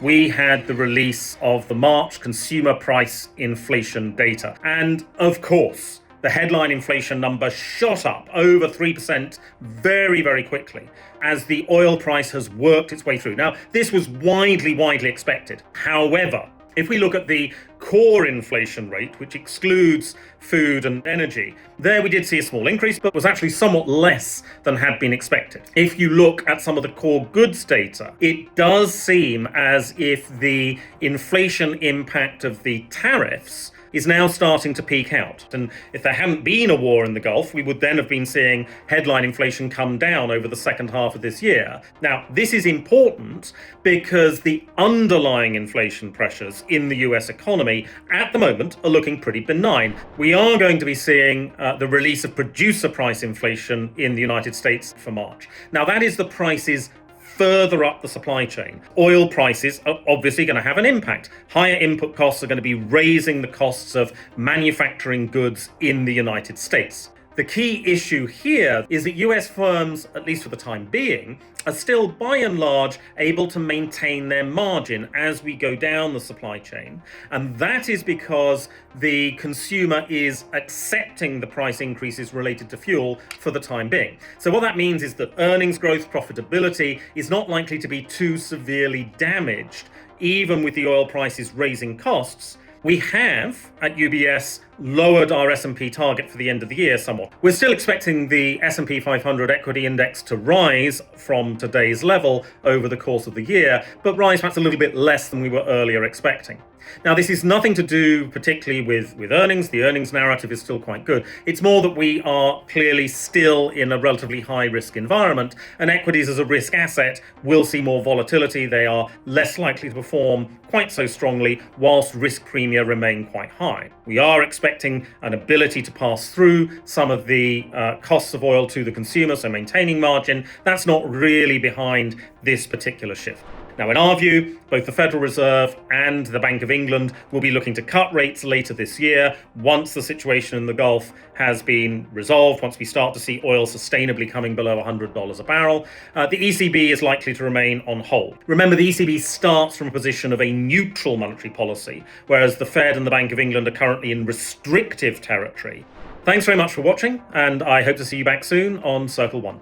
we had the release of the March consumer price inflation data. And of course, the headline inflation number shot up over 3% very, very quickly as the oil price has worked its way through. Now, this was widely expected. However, if we look at the core inflation rate, which excludes food and energy, there we did see a small increase, but was actually somewhat less than had been expected. If you look at some of the core goods data, it does seem as if the inflation impact of the tariffs is now starting to peak out. And if there hadn't been a war in the Gulf, we would then have been seeing headline inflation come down over the second half of this year. Now, this is important because the underlying inflation pressures in the US economy at the moment are looking pretty benign. We are going to be seeing the release of producer price inflation in the United States for March. Now, that is the prices further up the supply chain. Oil prices are obviously going to have an impact. Higher input costs are going to be raising the costs of manufacturing goods in the United States. The key issue here is that US firms, at least for the time being, are still by and large able to maintain their margin as we go down the supply chain. And that is because the consumer is accepting the price increases related to fuel for the time being. So what that means is that earnings growth, profitability is not likely to be too severely damaged, even with the oil prices raising costs. We have, at UBS, lowered our S&P target for the end of the year somewhat. We're still expecting the S&P 500 equity index to rise from today's level over the course of the year, but rise perhaps a little bit less than we were earlier expecting. Now, this is nothing to do particularly with earnings. The earnings narrative is still quite good. It's more that we are clearly still in a relatively high-risk environment, and equities as a risk asset will see more volatility. They are less likely to perform quite so strongly whilst risk premia remain quite high. We are expecting an ability to pass through some of the costs of oil to the consumer, so maintaining margin. That's not really behind this particular shift. Now, in our view, both the Federal Reserve and the Bank of England will be looking to cut rates later this year once the situation in the Gulf has been resolved, once we start to see oil sustainably coming below $100 a barrel. The ECB is likely to remain on hold. Remember, the ECB starts from a position of a neutral monetary policy, whereas the Fed and the Bank of England are currently in restrictive territory. Thanks very much for watching, and I hope to see you back soon on Circle One.